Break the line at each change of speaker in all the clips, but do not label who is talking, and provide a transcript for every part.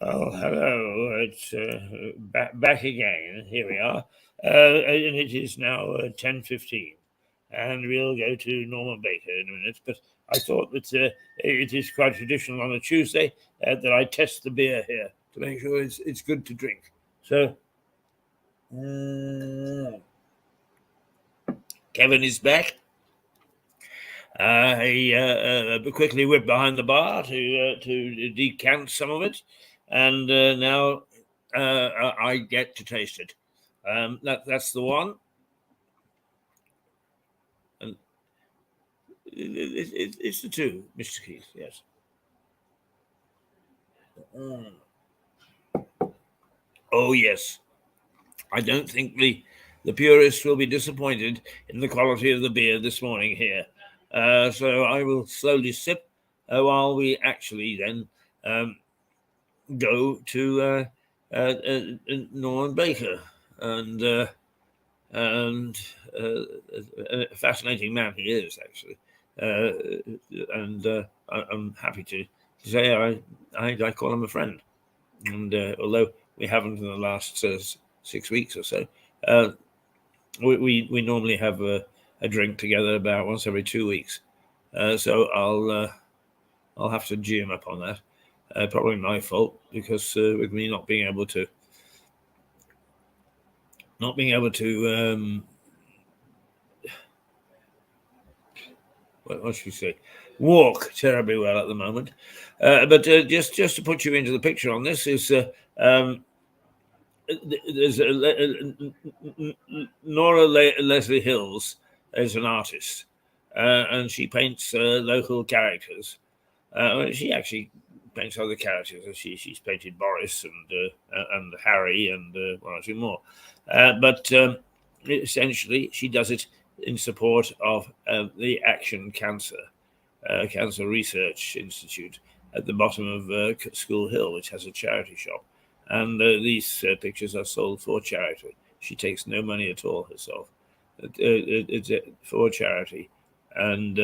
Oh, hello. It's back again. Here we are. And it is now 10:15. And we'll go to Norman Baker in a minute. But I thought that it is quite traditional on a Tuesday that I test the beer here to make sure it's good to drink. So, Kevin is back. He quickly whipped behind the bar to decant some of it, and now I get to taste it. That's the one, and it's the two, Mr. Keith. Yes. Oh yes. I don't think the purists will be disappointed in the quality of the beer this morning here. So I will slowly sip while we actually then go to Norman Baker, and a fascinating man he is, actually. And I'm happy to say I call him a friend. And although we haven't in the last 6 weeks or so, we normally have a drink together about once every 2 weeks. So I'll have to gee him up on that. Probably my fault, because with me not being able to what should we say, walk terribly well at the moment. But just to put you into the picture on this is there's Nora Leslie Hills is an artist, and she paints local characters. She actually paints other characters. She's painted Boris and Harry and one or two more. But essentially, she does it in support of the Action Cancer Research Institute at the bottom of School Hill, which has a charity shop. And these pictures are sold for charity. She takes no money at all herself. It's for charity, and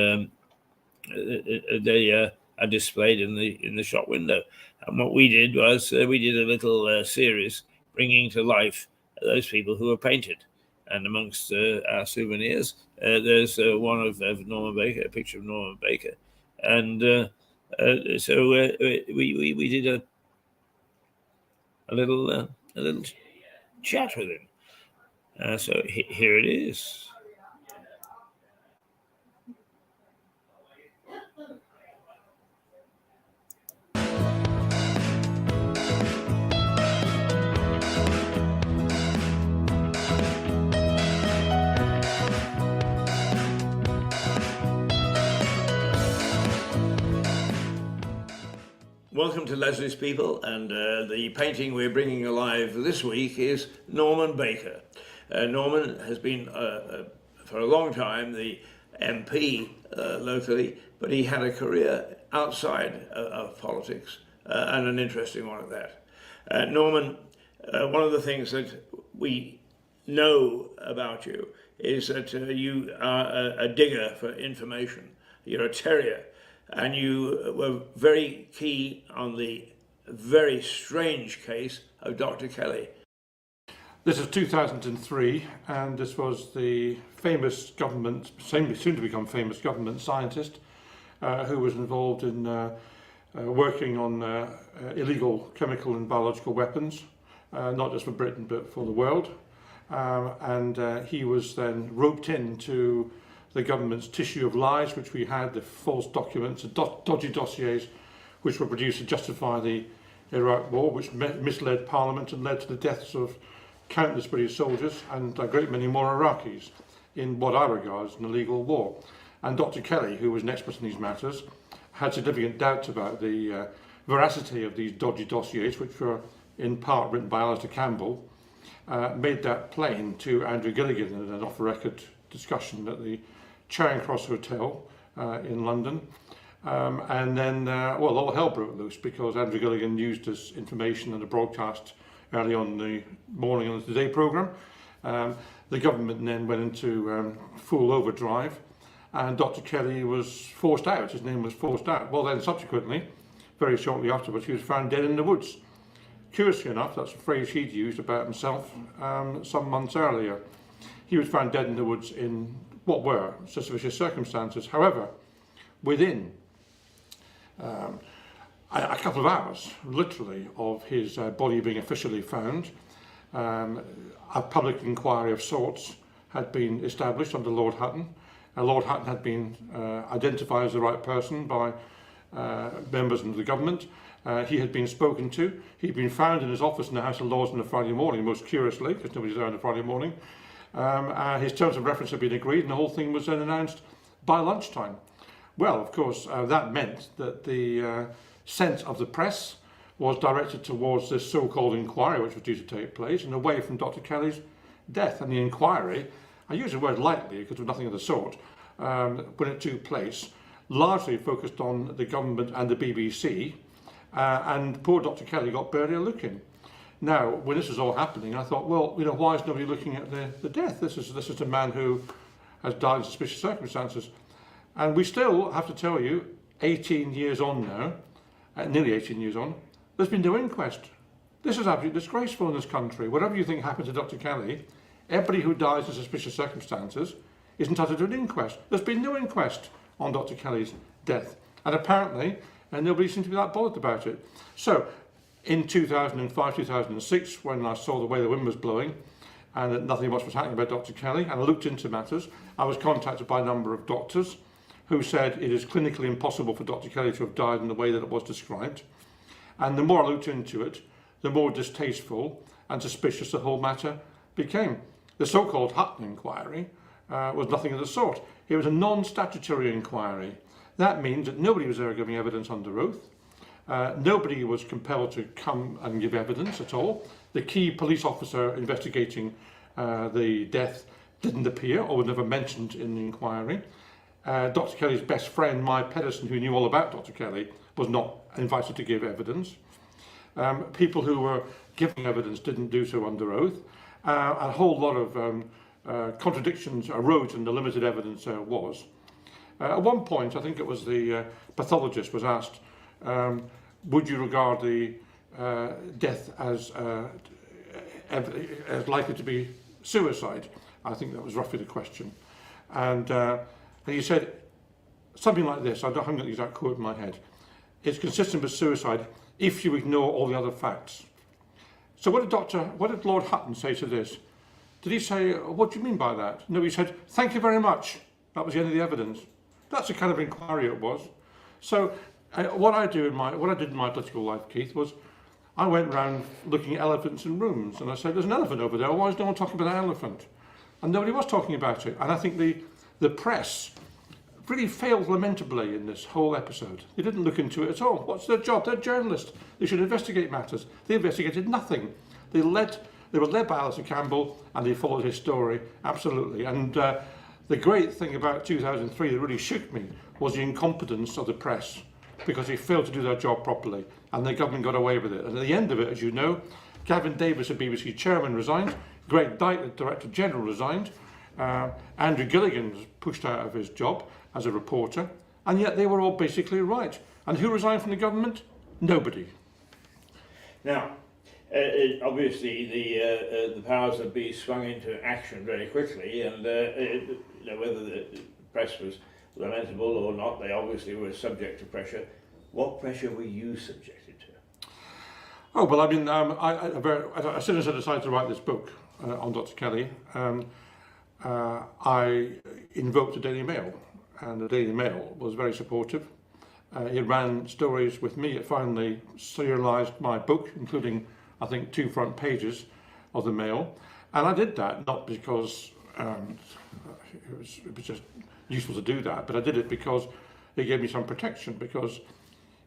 they are displayed in the shop window. And what we did was we did a little series bringing to life those people who were painted. And amongst our souvenirs, there's one of Norman Baker, a picture of Norman Baker, and so we did a little chat with him. So here it is. Welcome to Leslie's People, and the painting we're bringing alive this week is Norman Baker. Norman has been, for a long time, the MP locally, but he had a career outside of politics, and an interesting one at that. Norman, one of the things that we know about you is that you are a digger for information. You're a terrier. And you were very keen on the very strange case of Dr. Kelly.
This is 2003, and this was the famous government, soon to become famous government scientist, who was involved in working on illegal chemical and biological weapons, not just for Britain but for the world. And he was then roped into the government's tissue of lies, which we had, the false documents, the dodgy dossiers, which were produced to justify the Iraq War, which misled Parliament and led to the deaths of countless British soldiers and a great many more Iraqis in what I regard as an illegal war. And Dr. Kelly, who was an expert in these matters, had significant doubts about the veracity of these dodgy dossiers, which were in part written by Alistair Campbell, made that plain to Andrew Gilligan in an off-the-record discussion at the Charing Cross Hotel in London. And then, well, all hell broke loose because Andrew Gilligan used this information in a broadcast early on in the morning on the Today programme. The government then went into full overdrive, and Dr. Kelly was forced out. His name was forced out. Well, then subsequently, very shortly afterwards, he was found dead in the woods. Curiously enough, that's a phrase he'd used about himself some months earlier. He was found dead in the woods in what were suspicious circumstances. However, within a couple of hours, literally, of his body being officially found, a public inquiry of sorts had been established under Lord Hutton. Lord Hutton had been identified as the right person by members of the government. He had been spoken to. He'd been found in his office in the House of Lords on a Friday morning, most curiously, because nobody's there on a Friday morning. His terms of reference had been agreed, and the whole thing was then announced by lunchtime. Well, of course, that meant that the scent of the press was directed towards this so-called inquiry which was due to take place and away from Dr. Kelly's death. And the inquiry, I use the word lightly because there was nothing of the sort, when it took place, largely focused on the government and the BBC, and poor Dr. Kelly got barely a look in. Now, when this was all happening, I thought, well, you know, why is nobody looking at the death? This is a man who has died in suspicious circumstances. And we still have to tell you, 18 years on now, nearly 18 years on, there's been no inquest. This is absolutely disgraceful in this country. Whatever you think happened to Dr. Kelly, everybody who dies in suspicious circumstances is entitled to an inquest. There's been no inquest on Dr. Kelly's death. And apparently, nobody seemed to be that bothered about it. So, in 2005, 2006, when I saw the way the wind was blowing and that nothing much was happening about Dr. Kelly, and I looked into matters, I was contacted by a number of doctors who said it is clinically impossible for Dr. Kelly to have died in the way that it was described. And the more I looked into it, the more distasteful and suspicious the whole matter became. The so-called Hutton inquiry was nothing of the sort. It was a non-statutory inquiry. That means that nobody was there giving evidence under oath. Nobody was compelled to come and give evidence at all. The key police officer investigating the death didn't appear or was never mentioned in the inquiry. Dr. Kelly's best friend, Mike Pedersen, who knew all about Dr. Kelly, was not invited to give evidence. People who were giving evidence didn't do so under oath. A whole lot of contradictions arose in the limited evidence there was. At one point, I think it was the pathologist was asked, would you regard the death as likely to be suicide? I think that was roughly the question. And he said something like this, I haven't got the exact quote in my head. It's consistent with suicide if you ignore all the other facts. So what did Lord Hutton say to this? Did he say, what do you mean by that? No, he said, thank you very much. That was the end of the evidence. That's the kind of inquiry it was. So what I did in my political life, Keith, was I went around looking at elephants in rooms, and I said, there's an elephant over there. Why is no one talking about an elephant? And nobody was talking about it. And I think the press really failed lamentably in this whole episode. They didn't look into it at all. What's their job? They're journalists. They should investigate matters. They investigated nothing. They were led by Alistair Campbell, and they followed his story, absolutely. And the great thing about 2003 that really shook me was the incompetence of the press, because they failed to do their job properly, and the government got away with it. And at the end of it, as you know, Gavin Davis, the BBC chairman, resigned. Greg Dyke, the Director General, resigned. Andrew Gilligan was pushed out of his job as a reporter, and yet they were all basically right. And who resigned from the government? Nobody.
Now, obviously, the powers that be swung into action very quickly, and whether the press was lamentable or not, they obviously were subject to pressure. What pressure were you subjected to?
Oh, well, I mean, as soon as I decided to write this book on Dr. Kelly, I invoked the Daily Mail, and the Daily Mail was very supportive. It ran stories with me. It finally serialised my book, including, I think, 2 front pages of the Mail. And I did that not because it was just useful to do that, but I did it because it gave me some protection, because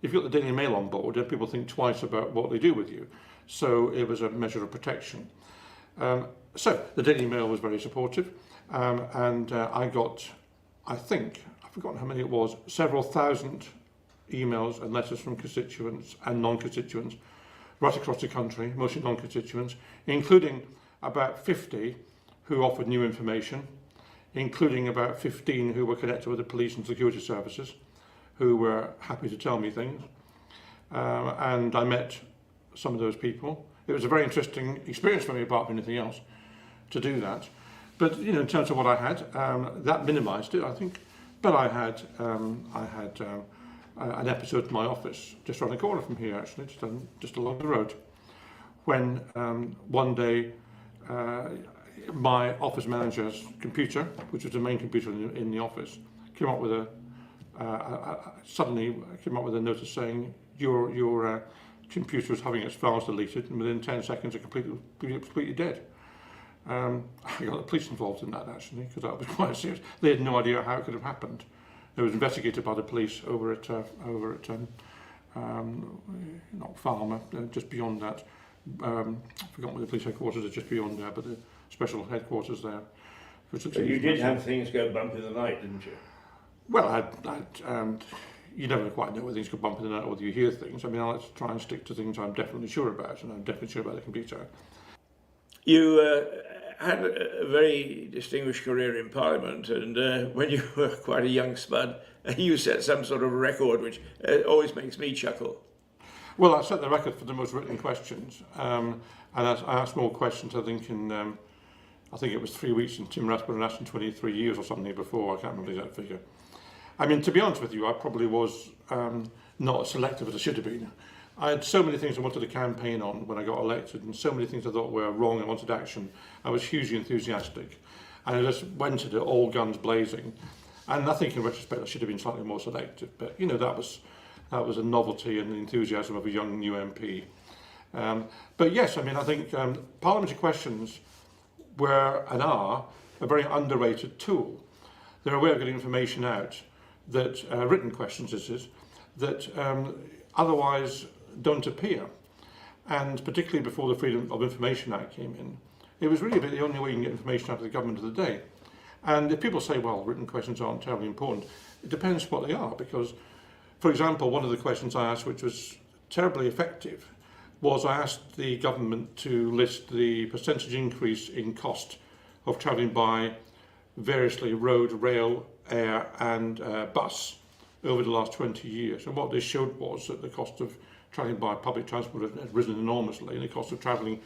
if you've got the Daily Mail on board, then people think twice about what they do with you. So it was a measure of protection. So the Daily Mail was very supportive, and I got, I think, I've forgotten how many it was, several thousand emails and letters from constituents and non-constituents right across the country, mostly non-constituents, including about 50 who offered new information, including about 15 who were connected with the police and security services, who were happy to tell me things. And I met some of those people. It was a very interesting experience for me, apart from anything else, to do that. But you know, in terms of what I had, that minimised it, I think. But I had an episode in my office, just around the corner from here, actually, just along the road, when one day my office manager's computer, which was the main computer in the office, came up with suddenly came up with a notice saying your computer is having its files deleted, and within 10 seconds are completely dead. I got the police involved in that, actually, because that was quite serious. They had no idea how it could have happened. It was investigated by the police over at not Falmer, just beyond that. I've forgotten where the police headquarters are, just beyond there, but the special headquarters there.
So you did have things go bump in the night, didn't you?
Well, you never quite know whether things go bump in the night or whether you hear things. I mean, I like to try and stick to things I'm definitely sure about, and I'm definitely sure about the computer.
You had a very distinguished career in Parliament, and when you were quite a young spud, you set some sort of record which always makes me chuckle.
Well, I set the record for the most written questions, and I asked more questions, I think, I think it was 3 weeks, and Tim Rathbone asked in 23 years or something before, I can't remember the exact figure. I mean, to be honest with you, I probably was not as selective as I should have been. I had so many things I wanted to campaign on when I got elected, and so many things I thought were wrong and wanted action. I was hugely enthusiastic, and I just went at it all guns blazing. And I think in retrospect I should have been slightly more selective, but you know, that was a novelty and the enthusiasm of a young new MP. But yes, I mean, I think parliamentary questions were and are a very underrated tool. They're a way of getting information out that written questions is that otherwise don't appear, and particularly before the Freedom of Information Act came in, it was really the only way you can get information out of the government of the day. And if people say, well, written questions aren't terribly important, it depends what they are, because, for example, one of the questions I asked, which was terribly effective, was I asked the government to list the percentage increase in cost of travelling by variously road, rail, air and bus over the last 20 years. And what they showed was that the cost of travelling by public transport had risen enormously, and the cost of travelling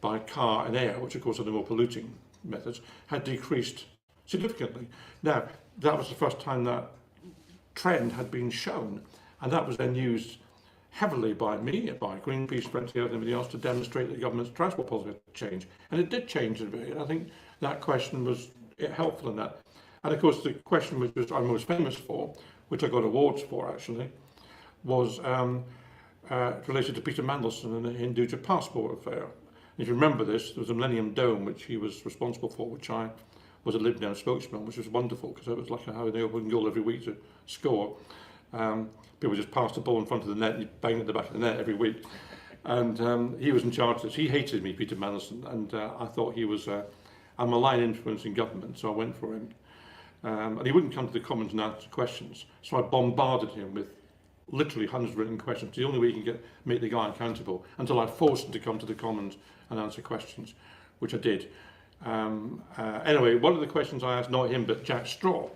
by car and air, which of course are the more polluting methods, had decreased significantly. Now, that was the first time that trend had been shown, and that was then used heavily by me, by Greenpeace, Frontier and everybody else to demonstrate that the government's transport policy had changed. And it did change a bit, and I think that question was helpful in that. And of course the question which I'm most famous for, which I got awards for actually, was related to Peter Mandelson and the Hinduja passport affair. And if you remember this, there was a Millennium Dome which he was responsible for, which I was a Lib Dem spokesman, which was wonderful because it was like having an open goal every week to score. People just passed the ball in front of the net and he'd bang at the back of the net every week. And he was in charge of this. He hated me, Peter Mandelson, and I thought he was a malign influence in government, so I went for him. And he wouldn't come to the Commons and answer questions, so I bombarded him with literally hundreds of written questions, the only way you can make the guy accountable, until I forced him to come to the Commons and answer questions, which I did. Anyway, one of the questions I asked, not him, but Jack Straw,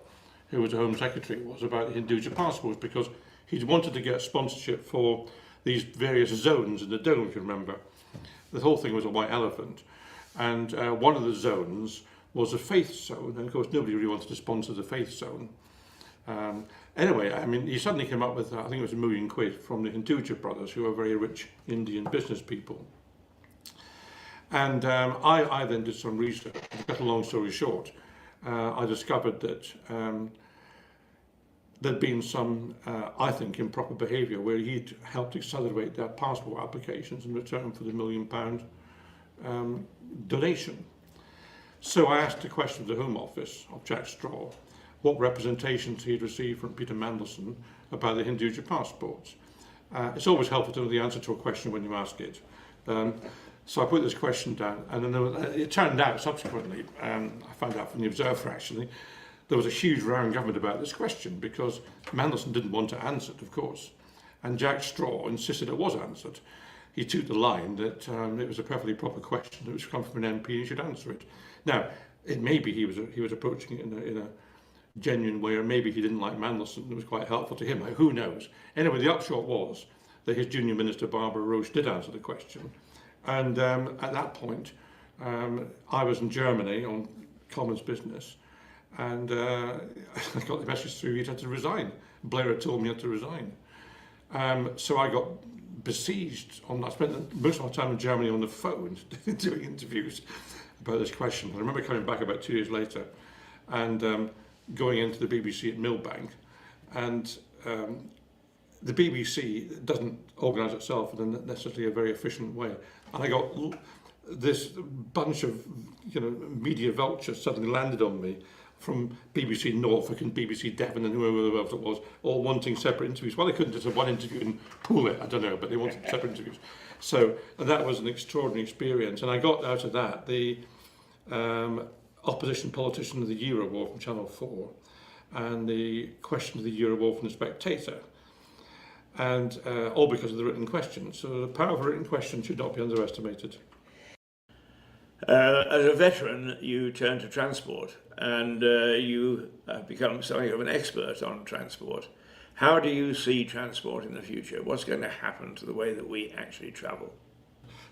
who was the Home Secretary, was about the Hinduja passports, because he'd wanted to get sponsorship for these various zones in the Dome, if you remember. The whole thing was a white elephant, and one of the zones was a faith zone, and of course nobody really wanted to sponsor the faith zone. Anyway, I mean, he suddenly came up with, I think it was £1 million from the Hinduja brothers, who are very rich Indian business people. And I then did some research. To cut a long story short, I discovered that there'd been some, I think, improper behaviour where he'd helped accelerate their passport applications in return for the £1 million donation. So I asked a question of the Home Office of Jack Straw, what representations he'd received from Peter Mandelson about the Hinduja passports. It's always helpful to know the answer to a question when you ask it. So I put this question down, and then it turned out subsequently, I found out from the Observer actually, there was a huge row in government about this question because Mandelson didn't want to answer it, of course, and Jack Straw insisted it was answered. He took the line that it was a perfectly proper question that was come from an MP and he should answer it. Now, it may be he was approaching it in a genuine way, or maybe he didn't like Mandelson. It was quite helpful to him. Like, who knows? Anyway, the upshot was that his junior minister, Barbara Roche, did answer the question. And at that point, I was in Germany on Commons business, and I got the message through he'd had to resign. Blair had told me he had to resign. So I got besieged. I spent most of my time in Germany on the phone doing interviews about this question. I remember coming back about 2 years later and going into the BBC at Millbank, and the BBC doesn't organise itself in necessarily a very efficient way. And I got this bunch of media vultures suddenly landed on me from BBC Norfolk and BBC Devon and whoever else it was, all wanting separate interviews. Well, they couldn't just have one interview and pool it, I don't know, but they wanted separate interviews. So that was an extraordinary experience. And I got out of that the opposition politician of the Year award from Channel 4 and the question of the Year award from The Spectator. And all because of the written question. So the power of a written question should not be underestimated.
As a veteran, you turn to transport, and you have become something of an expert on transport. How do you see transport in the future? What's going to happen to the way that we actually travel?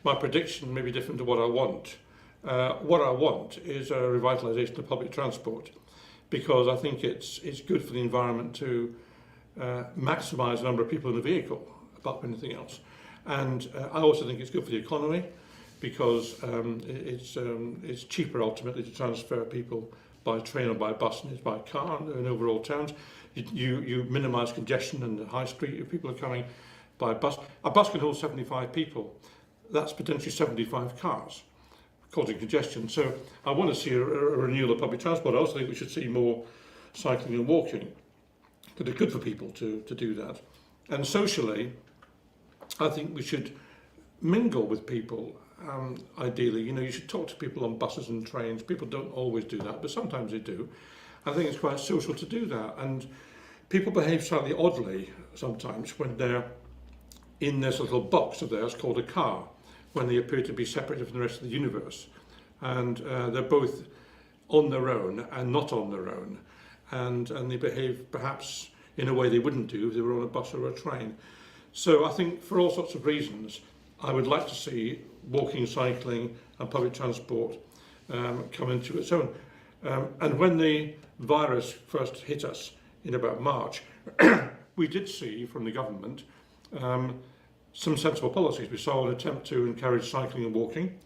My prediction may be different to what I want. What I want is a revitalisation of public transport, because I think it's good for the environment to maximise the number of people in a vehicle, apart from anything else. And I also think it's good for the economy, because it's cheaper ultimately to transfer people by train or by bus than it is by car in overall towns. You minimise congestion in the high street if people are coming by bus. A bus can hold 75 people. That's potentially 75 cars, causing congestion. So I want to see a renewal of public transport. I also think we should see more cycling and walking. It's good for people to do that. And socially, I think we should mingle with people. Ideally, you should talk to people on buses and trains. People don't always do that, but sometimes they do. I think it's quite social to do that. And people behave slightly oddly sometimes when they're in this little box of theirs called a car, when they appear to be separated from the rest of the universe. And they're both on their own and not on their own. And they behave perhaps in a way they wouldn't do if they were on a bus or a train. So I think for all sorts of reasons, I would like to see walking, cycling and public transport come into its own. And when the virus first hit us in about March, we did see from the government some sensible policies. We saw an attempt to encourage cycling and walking,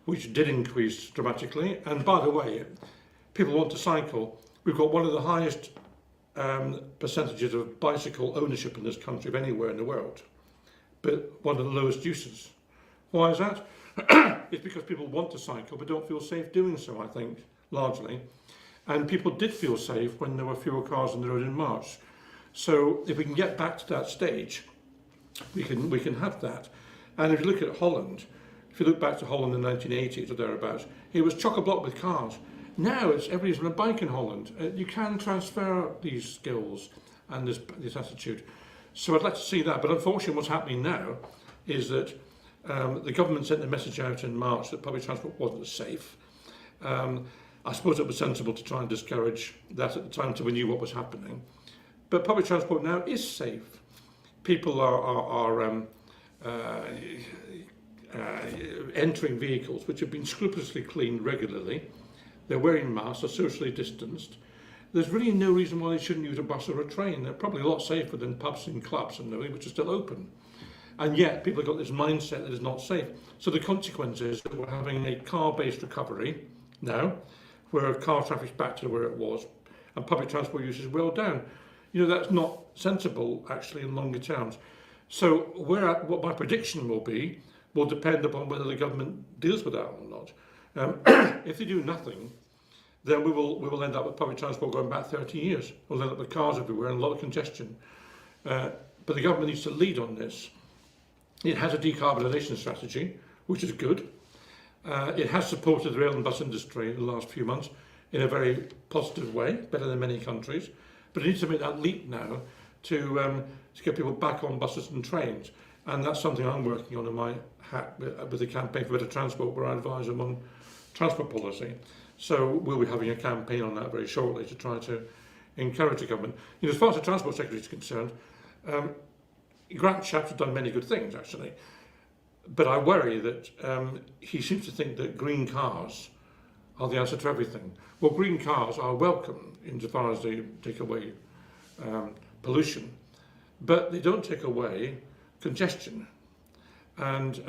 which did increase dramatically. And by the way, people want to cycle. We've got one of the highest percentages of bicycle ownership in this country of anywhere in the world, but one of the lowest uses. Why is that? It's because people want to cycle but don't feel safe doing so, I think, largely. And people did feel safe when there were fewer cars on the road in March. So if we can get back to that stage, we can have that. And if you look at Holland, if you look back to Holland in the 1980s or thereabouts, it was chock-a-block with cars. Now everybody's on a bike in Holland. You can transfer these skills and this attitude. So I'd like to see that. But unfortunately what's happening now is that the government sent a message out in March that public transport wasn't safe. I suppose it was sensible to try and discourage that at the time until we knew what was happening. But public transport now is safe. People are entering vehicles which have been scrupulously cleaned regularly. They're wearing masks, are socially distanced. There's really no reason why they shouldn't use a bus or a train. They're probably a lot safer than pubs and clubs and everything, which are still open. And yet people have got this mindset that it's not safe. So the consequence is that we're having a car-based recovery now, where car traffic's back to where it was, and public transport use is well down. That's not sensible, actually, in longer terms. So what my prediction will be will depend upon whether the government deals with that or not. If they do nothing, then we will end up with public transport going back 30 years. We'll end up with cars everywhere and a lot of congestion. but the government needs to lead on this. It has a decarbonisation strategy, which is good. It has supported the rail and bus industry in the last few months in a very positive way, better than many countries. But it needs to make that leap now to get people back on buses and trains. And that's something I'm working on in my hat with the Campaign for Better Transport, where I advise them on transport policy. So we'll be having a campaign on that very shortly to try to encourage the government. You know, as far as the Transport Secretary is concerned, Grant Shapps has done many good things, actually. But I worry that he seems to think that green cars are the answer to everything. Well, green cars are welcome insofar as they take away pollution, but they don't take away congestion. And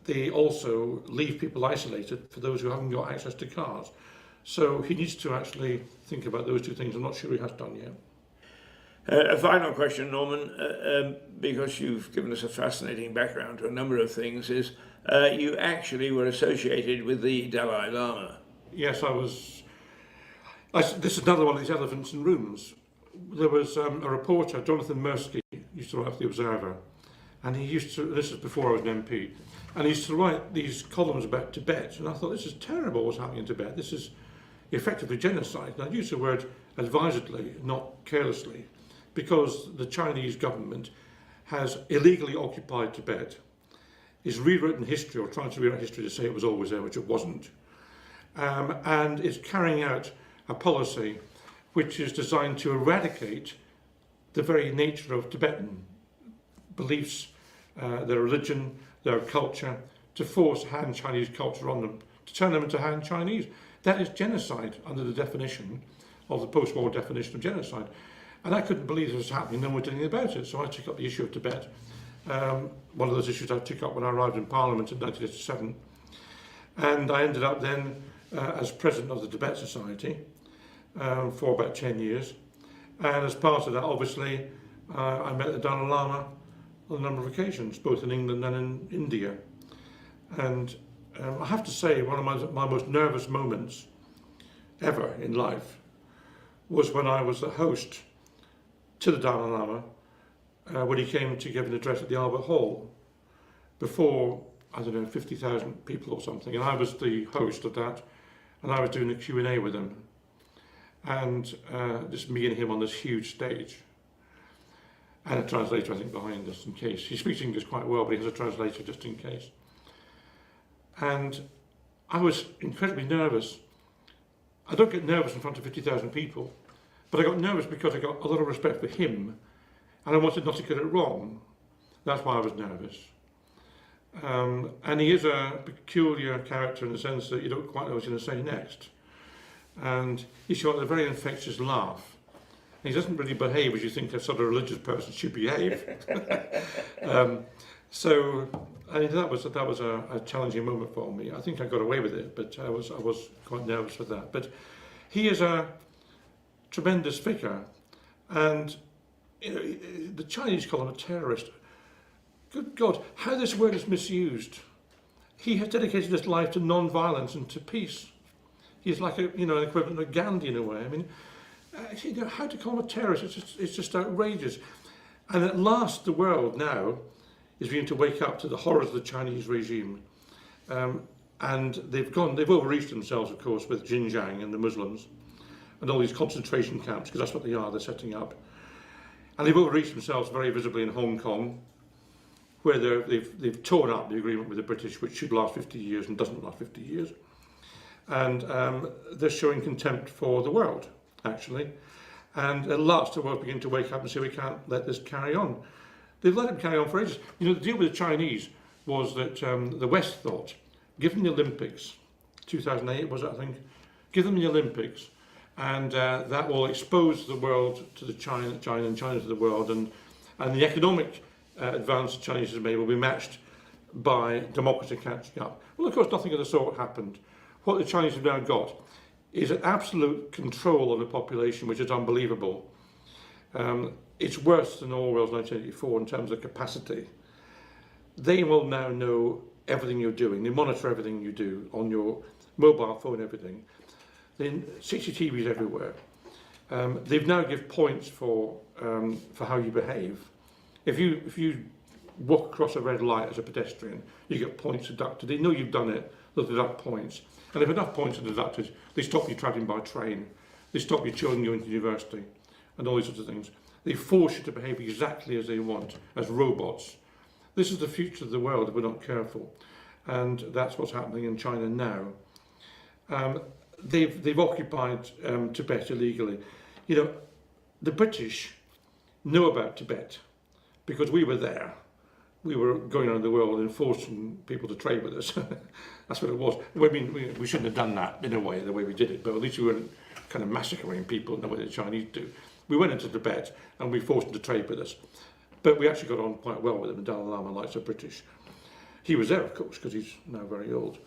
they also leave people isolated for those who haven't got access to cars. So he needs to actually think about those two things. I'm not sure he has done yet.
A final question, Norman, because you've given us a fascinating background to a number of things, is you actually were associated with the Dalai Lama.
Yes, I was. This is another one of these elephants in rooms. There was a reporter, Jonathan Mirsky, used to write for The Observer, and he used to, this is before I was an MP, and he used to write these columns about Tibet, and I thought, this is terrible what's happening in Tibet. This is effectively genocide. And I use the word advisedly, not carelessly, because the Chinese government has illegally occupied Tibet, is rewritten history, or trying to rewrite history to say it was always there, which it wasn't, and is carrying out a policy which is designed to eradicate the very nature of Tibetan beliefs, their religion, their culture, to force Han Chinese culture on them, to turn them into Han Chinese. That is genocide under the definition of the post-war definition of genocide. And I couldn't believe this was happening, no one did anything about it. So I took up the issue of Tibet. One of those issues I took up when I arrived in Parliament in 1987. And I ended up then as president of the Tibet Society for about 10 years. And as part of that, obviously, I met the Dalai Lama on a number of occasions, both in England and in India. And I have to say, one of my most nervous moments ever in life was when I was the host to the Dalai Lama when he came to give an address at the Albert Hall before, I don't know, 50,000 people or something. And I was the host of that, and I was doing a Q&A with him. And just me and him on this huge stage. And a translator, I think, behind us in case. He speaks English quite well, but he has a translator just in case. And I was incredibly nervous. I don't get nervous in front of 50,000 people, but I got nervous because I got a lot of respect for him, and I wanted not to get it wrong. That's why I was nervous. And he is a peculiar character in the sense that you don't quite know what he's going to say next. And he's got a very infectious laugh. He doesn't really behave as you think a sort of religious person should behave. So I mean, that was a challenging moment for me. I think I got away with it, but I was quite nervous with that. But he is a tremendous figure, and you know, the Chinese call him a terrorist. Good God, how this word is misused. He has dedicated his life to non-violence and to peace. He's like an equivalent of Gandhi in a way. I mean, how to call him a terrorist? It's just outrageous. And at last, the world now is beginning to wake up to the horrors of the Chinese regime. And they've overreached themselves, of course, with Xinjiang and the Muslims and all these concentration camps, because that's what they are, they're setting up. And they've overreached themselves very visibly in Hong Kong, where they've torn up the agreement with the British, which should last 50 years and doesn't last 50 years. And they're showing contempt for the world, actually. And at last, the world begin to wake up and say, we can't let this carry on. They've let it carry on for ages. You know, the deal with the Chinese was that the West thought, give them the Olympics, 2008 was it, I think, give them the Olympics, and that will expose the world to the China and China to the world, and the economic advance the Chinese have made will be matched by democracy catching up. Well, of course, nothing of the sort happened. What the Chinese have now got is an absolute control of the population, which is unbelievable. It's worse than Orwell's 1984 in terms of capacity. They will now know everything you're doing. They monitor everything you do on your mobile phone, everything. Then CCTVs everywhere. They've now give points for how you behave. If you walk across a red light as a pedestrian, you get points deducted. They know you've done it, they'll deduct points. And if enough points are deducted, they stop you travelling by train. They stop your children going to university and all these sorts of things. They force you to behave exactly as they want, as robots. This is the future of the world if we're not careful. And that's what's happening in China now. They've occupied Tibet illegally. You know, the British know about Tibet because we were there. We were going around the world and forcing people to trade with us. That's what it was. I mean, we shouldn't have done that in a way, the way we did it, but at least we weren't kind of massacring people in the way the Chinese do. We went into Tibet and we forced them to trade with us. But we actually got on quite well with them. The Dalai Lama likes the British. He was there, of course, because he's now very old.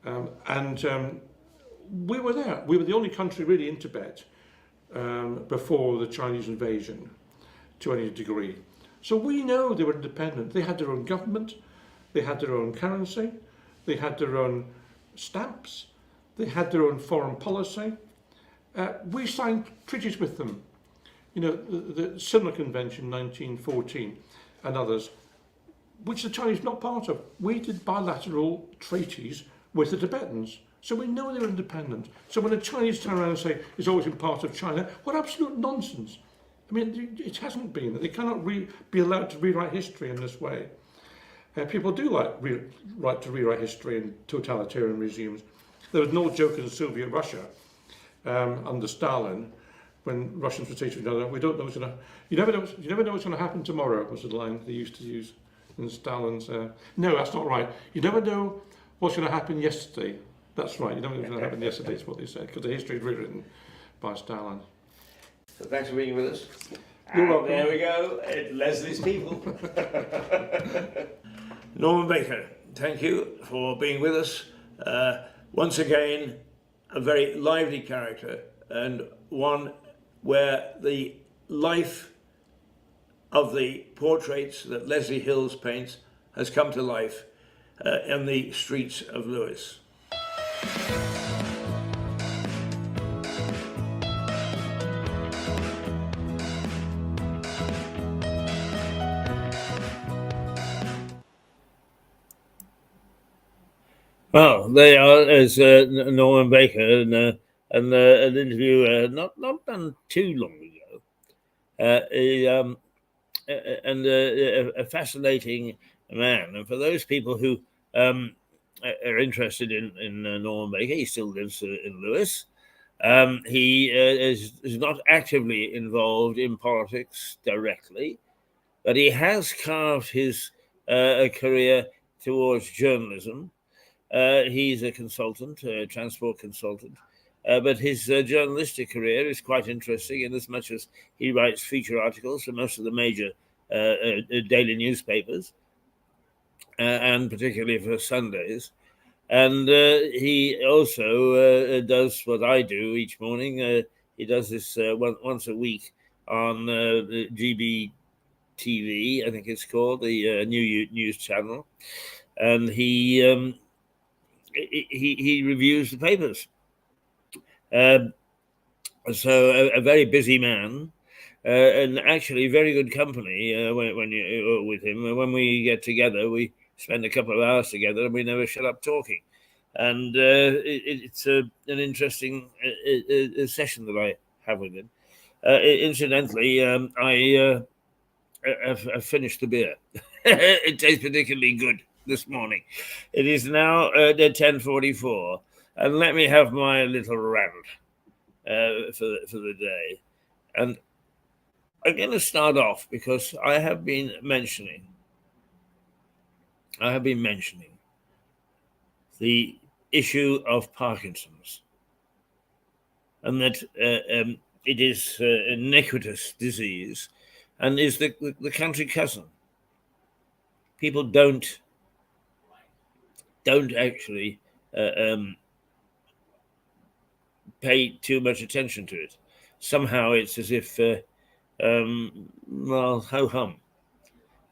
We were there. We were the only country really in Tibet before the Chinese invasion to any degree. So we know they were independent. They had their own government, they had their own currency, they had their own stamps, they had their own foreign policy. We signed treaties with them. You know, the Simla Convention 1914 and others, which the Chinese are not part of. We did bilateral treaties with the Tibetans. So we know they're independent. So when the Chinese turn around and say it's always been part of China, what absolute nonsense. I mean, it hasn't been. They cannot be allowed to rewrite history in this way. People do like to rewrite history in totalitarian regimes. There was no joke in Soviet Russia under Stalin when Russians would say to each other, "We don't know what's going to. You never know what's going to happen tomorrow." Was the line they used to use in Stalin's. No, that's not right. You never know what's going to happen yesterday. That's right. You never know what's going to happen yesterday. Is what they said because the history is rewritten by Stalin.
So thanks for being with us.
You're welcome.
There we go, Leslie's people. Norman Baker, thank you for being with us. Once again, a very lively character and one where the life of the portraits that Leslie Hills paints has come to life in the streets of Lewes.
Well, they are, as Norman Baker and an interview not done too long ago, a fascinating man. And for those people who are interested in Norman Baker, he still lives in Lewes. He is not actively involved in politics directly, but he has carved his career towards journalism. He's a consultant, a transport consultant, but his journalistic career is quite interesting in as much as he writes feature articles for most of the major daily newspapers, and particularly for Sundays. And he also does what I do each morning. He does this once a week on GBTV, I think it's called, the new news channel. And he reviews the papers. So a very busy man, and actually very good company when you're with him. When we get together, we spend a couple of hours together and we never shut up talking. And it's an interesting session that I have with him. Incidentally, I finished the beer. It tastes particularly good this morning. It is now 10:44, and let me have my little rant for the day. And I'm going to start off because I have been mentioning the issue of Parkinson's, and that it is an iniquitous disease and is the country cousin. People don't actually pay too much attention to it. Somehow it's as if, well, ho-hum.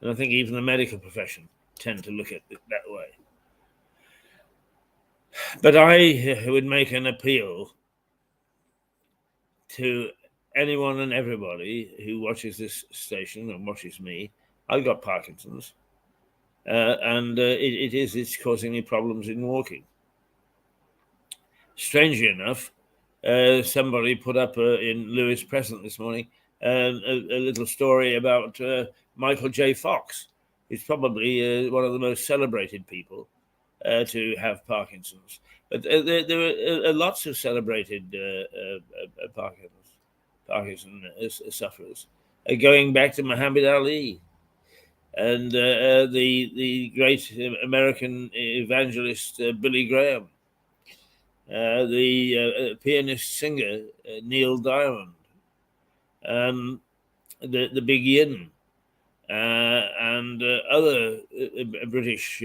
And I think even the medical profession tend to look at it that way. But I would make an appeal to anyone and everybody who watches this station and watches me I've got Parkinson's, and it's causing me problems in walking. Strangely enough, somebody put up in Lewis Present this morning a little story about Michael J. Fox, who's probably one of the most celebrated people to have Parkinson's. But there are lots of celebrated Parkinson sufferers, going back to Muhammad Ali and the great American evangelist Billy Graham, the pianist singer Neil Diamond, the Big Yin, and other British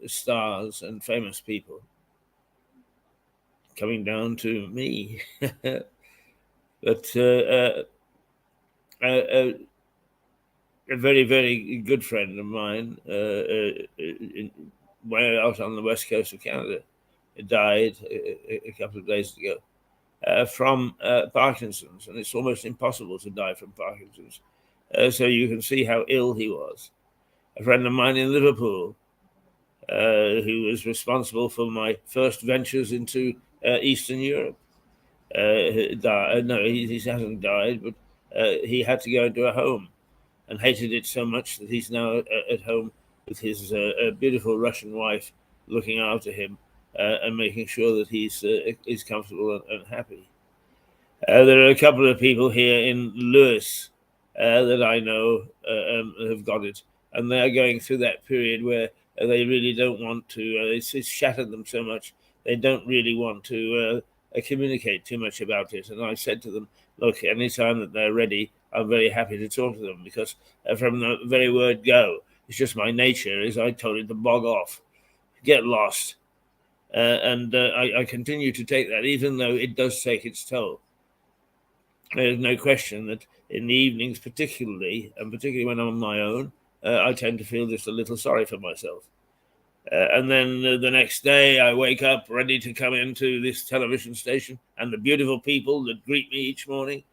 stars and famous people coming down to me. But a very, very good friend of mine, way out on the west coast of Canada, died a couple of days ago from Parkinson's, and it's almost impossible to die from Parkinson's. So you can see how ill he was. A friend of mine in Liverpool, who was responsible for my first ventures into Eastern Europe, died. No, he hasn't died, but he had to go into a home and hated it so much that he's now at home with his beautiful Russian wife looking after him and making sure that he's comfortable and happy. There are a couple of people here in Lewis that I know have got it, and they're going through that period where they really don't want to, it's shattered them so much, they don't really want to communicate too much about it. And I said to them, look, anytime that they're ready, I'm very happy to talk to them, because from the very word go, it's just my nature, is I told it to bog off, get lost. And I continue to take that, even though it does take its toll. There's no question that in the evenings, particularly, and particularly when I'm on my own, I tend to feel just a little sorry for myself. And then the next day I wake up ready to come into this television station and the beautiful people that greet me each morning,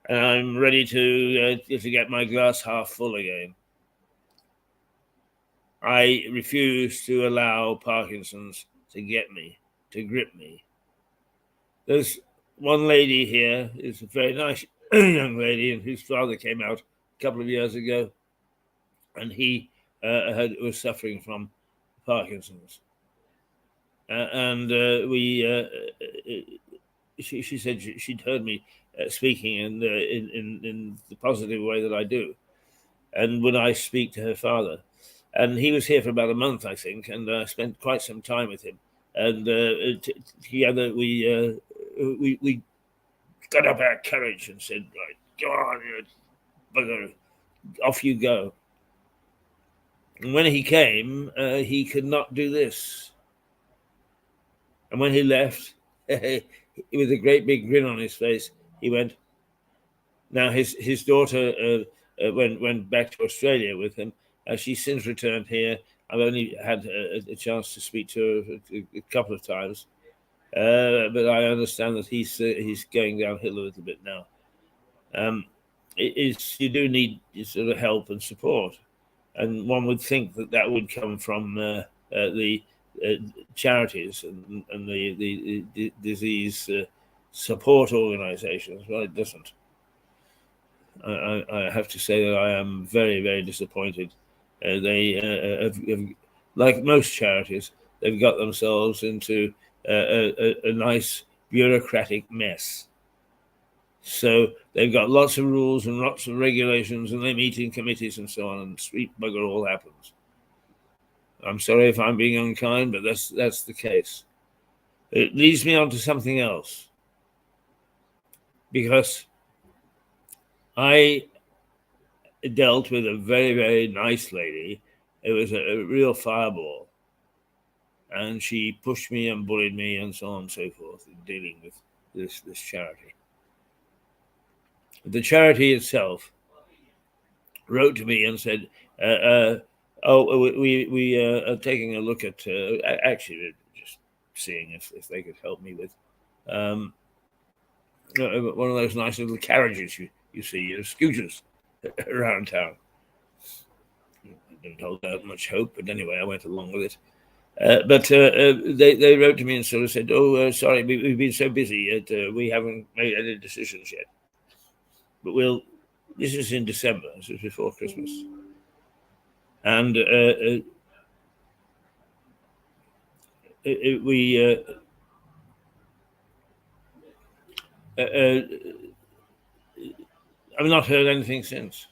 and I'm ready to get my glass half full again. I refuse to allow Parkinson's to get me, to grip me. There's one lady here who's a very nice young lady, and whose father came out a couple of years ago, and he was suffering from Parkinson's. She said she'd heard me speaking in the positive way that I do. And when I speak to her father, and he was here for about a month, I think, and I spent quite some time with him. And together we got up our courage and said, right, go on, you bugger, off you go. And when he came, he could not do this. And when he left, with a great big grin on his face, he went. Now his daughter went back to Australia with him. She's since returned here. I've only had a chance to speak to her a couple of times, but I understand that he's going downhill a little bit now. You do need sort of help and support, and one would think that would come from the charities and the disease support organizations. Well, it doesn't. I have to say that I am very, very disappointed. They have, like most charities, they've got themselves into a nice bureaucratic mess. So they've got lots of rules and lots of regulations, and they meet in committees and so on, and sweet bugger all happens. I'm sorry if I'm being unkind, but that's the case. It leads me on to something else, because I dealt with a very, very nice lady. It was a real fireball, and she pushed me and bullied me and so on and so forth in dealing with this charity. The charity itself wrote to me and said, we are taking a look at, actually just seeing if they could help me with one of those nice little carriages you see, scooters around town. didn't hold out much hope, but anyway, I went along with it. But they wrote to me and sort of said, "Oh, sorry, we've been so busy that we haven't made any decisions yet. But this is in December, this is before Christmas. And I've not heard anything since.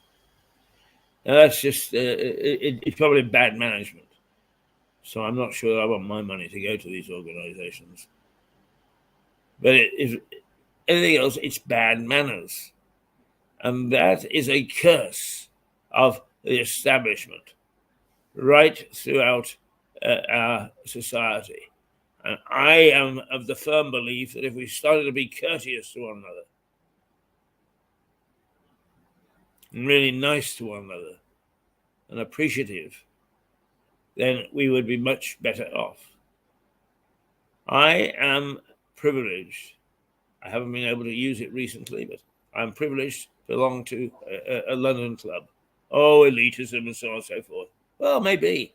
Now that's just, it's probably bad management. So I'm not sure I want my money to go to these organizations. But if anything else, it's bad manners. And that is a curse of the establishment right throughout our society. And I am of the firm belief that if we started to be courteous to one another, and really nice to one another, and appreciative, then we would be much better off. I am privileged. I haven't been able to use it recently, but I'm privileged to belong to a London club. Oh, elitism and so on and so forth. Well, maybe.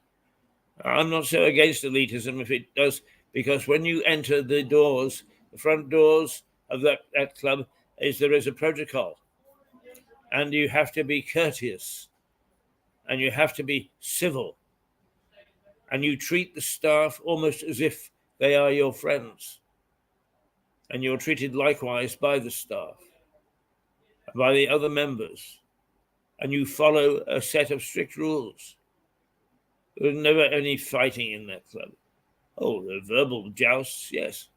I'm not so against elitism if it does, because when you enter the doors, the front doors of that club, there is a protocol. And you have to be courteous. And you have to be civil. And you treat the staff almost as if they are your friends. And you're treated likewise by the staff, by the other members. And you follow a set of strict rules. There was never any fighting in that club. Oh, the verbal jousts, yes.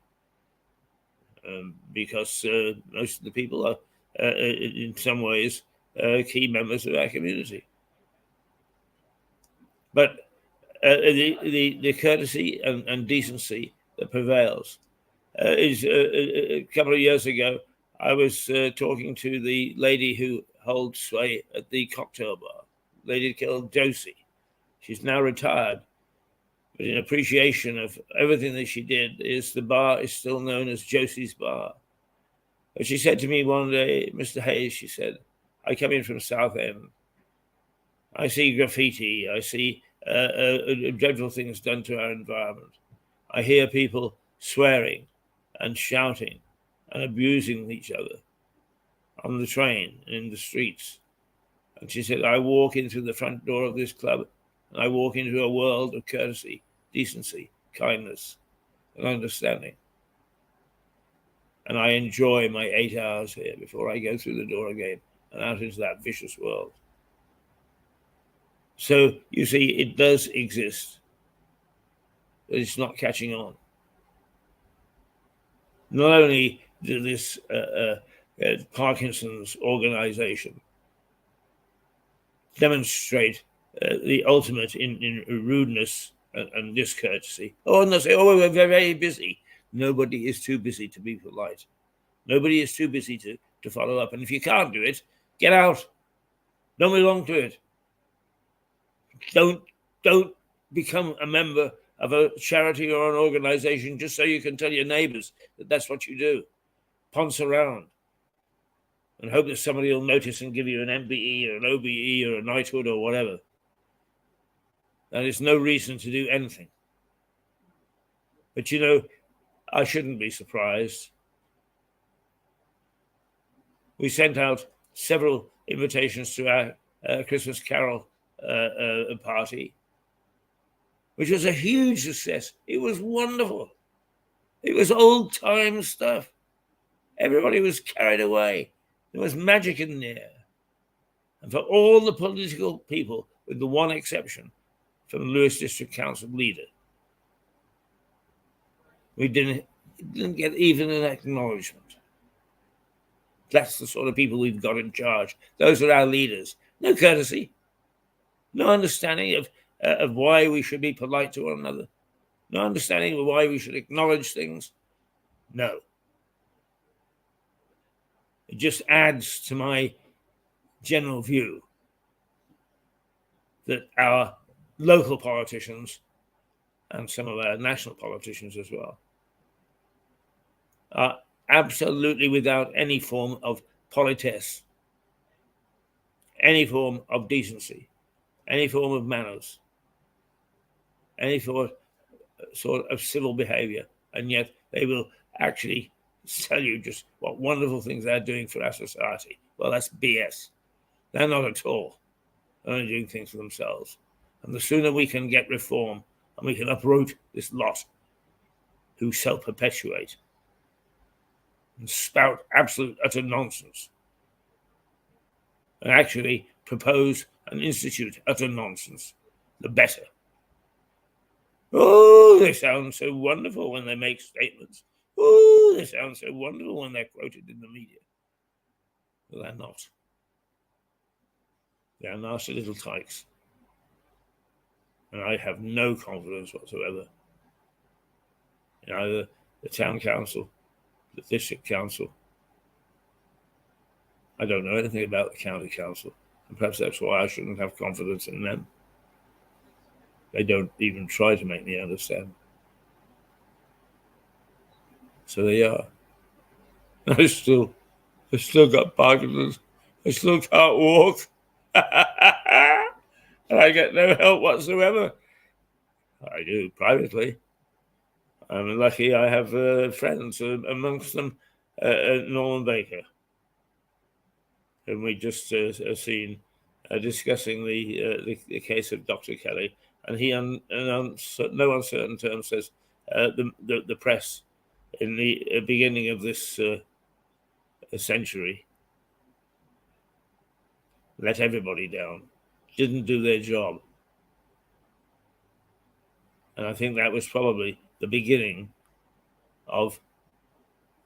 Because most of the people are, in some ways, key members of our community. But the courtesy and decency that prevails is a couple of years ago, I was talking to the lady who holds sway at the cocktail bar, lady called Josie. She's now retired, but in appreciation of everything that she did, the bar is still known as Josie's Bar. But she said to me one day, Mr. Hayes, she said, I come in from Southend. I see graffiti. I see dreadful things done to our environment. I hear people swearing and shouting and abusing each other on the train and in the streets. And she said, I walk into the front door of this club and I walk into a world of courtesy, decency, kindness, and understanding. And I enjoy my 8 hours here before I go through the door again and out into that vicious world. So, you see, it does exist, but it's not catching on. Not only did this Parkinson's organization demonstrate the ultimate in rudeness and discourtesy. Oh, and they say, oh, we're very, very busy. Nobody is too busy to be polite. Nobody is too busy to follow up. And if you can't do it, get out. Don't belong to it. Don't become a member of a charity or an organization just so you can tell your neighbors that that's what you do. Ponce around and hope that somebody will notice and give you an MBE or an OBE or a knighthood or whatever. And there's no reason to do anything. But you know, I shouldn't be surprised. We sent out several invitations to our Christmas Carol party, which was a huge success. It was wonderful. It was old-time stuff. Everybody was carried away. There was magic in the air. And for all the political people, with the one exception, from the Lewis District Council leader, we didn't get even an acknowledgement. That's the sort of people we've got in charge. Those are our leaders. No courtesy. No understanding of why we should be polite to one another. No understanding of why we should acknowledge things. No. It just adds to my general view that our local politicians and some of our national politicians as well are absolutely without any form of politesse, any form of decency, any form of manners, any sort of civil behavior, and yet they will actually tell you just what wonderful things they're doing for our society. Well, that's BS. They're not at all. They're only doing things for themselves. And the sooner we can get reform and we can uproot this lot who self-perpetuate and spout absolute utter nonsense and actually propose and institute utter nonsense, the better. Oh, they sound so wonderful when they make statements. Oh, they sound so wonderful when they're quoted in the media. Well, they're not. They're nasty little tykes. And I have no confidence whatsoever in either the town council, the district council. I don't know anything about the county council, and perhaps that's why I shouldn't have confidence in them. They don't even try to make me understand. So they are. I still got Parkinson's. I still can't walk. And I get no help whatsoever. I do privately. I'm lucky I have friends, amongst them Norman Baker, whom we just seen discussing the case of Dr. Kelly. And he, in no uncertain terms, says the press in the beginning of this century let everybody down, didn't do their job. And I think that was probably the beginning of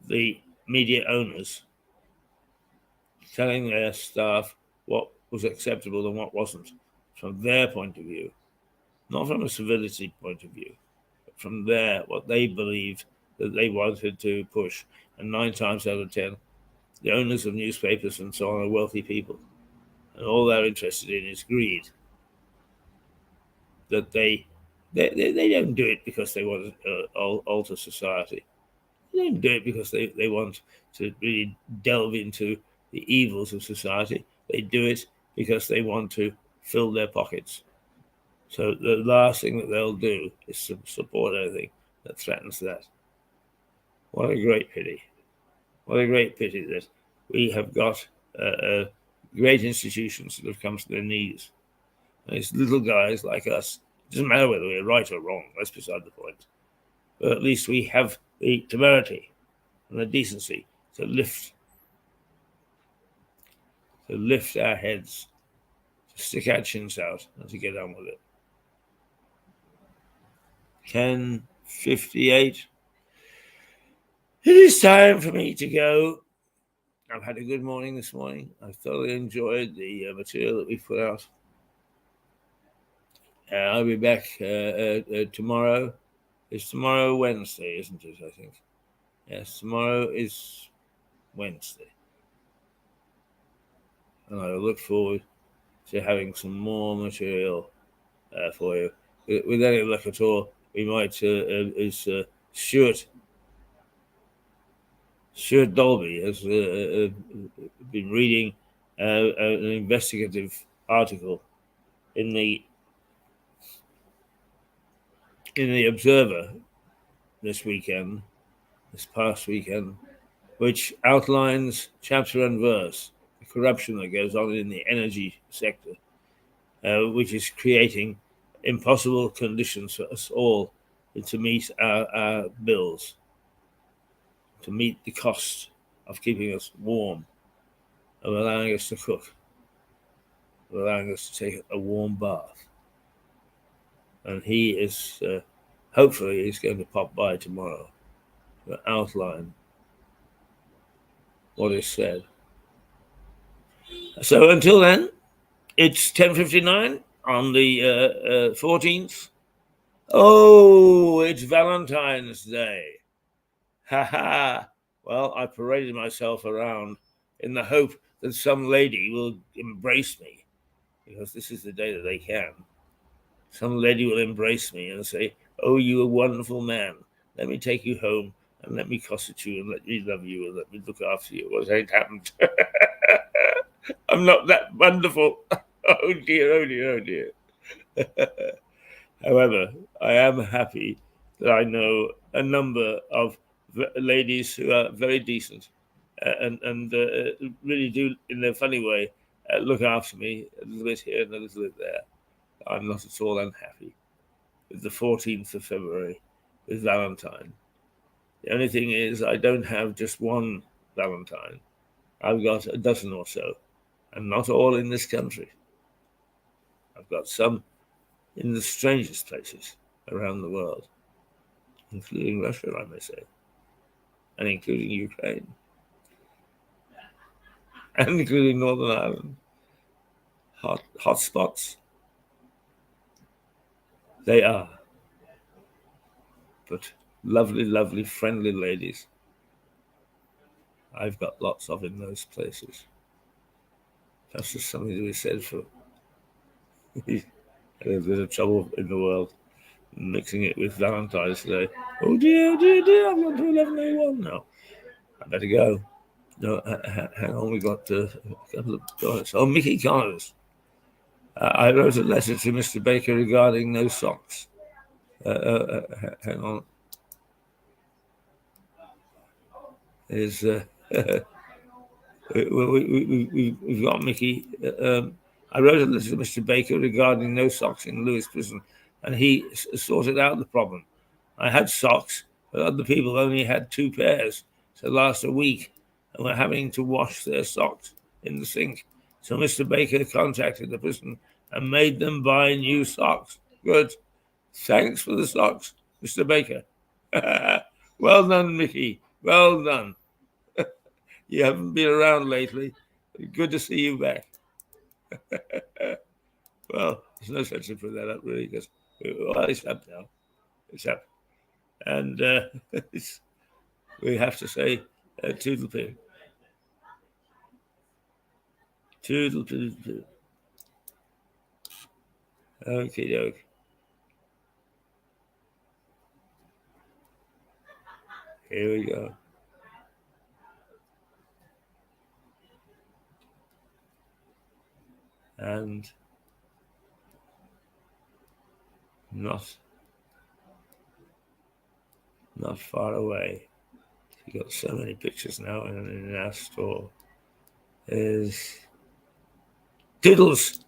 the media owners telling their staff what was acceptable and what wasn't, from their point of view, not from a civility point of view, but from what they believed that they wanted to push. And 9 times out of 10, the owners of newspapers and so on are wealthy people. And all they're interested in is greed. That they don't do it because they want to alter society. They don't do it because they want to really delve into the evils of society. They do it because they want to fill their pockets. So the last thing that they'll do is to support anything that threatens that. What a great pity. What a great pity that we have got great institutions that have come to their knees. And it's little guys like us. It doesn't matter whether we're right or wrong. That's beside the point. But at least we have the temerity and the decency to lift our heads, to stick our chins out, and to get on with it. 10:58. It is time for me to go. I've had a good morning this morning. I thoroughly enjoyed the material that we put out. I'll be back tomorrow. It's tomorrow Wednesday, isn't it, I think? Yes, tomorrow is Wednesday. And I look forward to having some more material for you. With any luck at all, we might, Stuart Dolby has been reading an investigative article in the Observer this past weekend, which outlines chapter and verse the corruption that goes on in the energy sector, which is creating impossible conditions for us all to meet our bills, to meet the cost of keeping us warm, of allowing us to cook, of allowing us to take a warm bath. And he is, hopefully, he's going to pop by tomorrow to outline what is said. So until then, it's 10:59 on the 14th. Oh, it's Valentine's Day. Ha ha. Well, I paraded myself around in the hope that some lady will embrace me, because this is the day that they can. Some lady will embrace me and say, "Oh, you a wonderful man. Let me take you home and let me cosset you and let me love you and let me look after you." Well, it ain't happened. I'm not that wonderful. Oh dear, oh dear, oh dear. However, I am happy that I know a number of ladies who are very decent and really do, in their funny way, look after me a little bit here and a little bit there. I'm not at all unhappy with the 14th of February, with Valentine. The only thing is, I don't have just one Valentine. I've got a dozen or so, and not all in this country. I've got some in the strangest places around the world, including Russia, I may say, and including Ukraine, and including Northern Ireland. Hot spots. They are. But lovely, lovely, friendly ladies, I've got lots of in those places. That's just something to be said for a bit of trouble in the world, mixing it with Valentine's Day. Oh dear, dear, dear, I've gone to 11:01 now. I better go. No, hang on, we got a couple of dollars. Oh, Mickey Connors. I wrote a letter to Mr. Baker regarding no socks. Hang on. We've got Mickey. I wrote a letter to Mr. Baker regarding no socks in Lewes prison, and he sorted out the problem. I had socks, but other people only had 2 pairs to last a week, and were having to wash their socks in the sink. So Mr. Baker contacted the prison and made them buy new socks. Good. Thanks for the socks, Mr. Baker. Well done, Mickey. Well done. You haven't been around lately. Good to see you back. Well, there's no sense in putting that up, really, because it's up now. It's up. And we have to say toodle poo. Toodle poo poo. Okie doke. Here we go. And not far away. You got so many pictures now in our store. Is Toodles.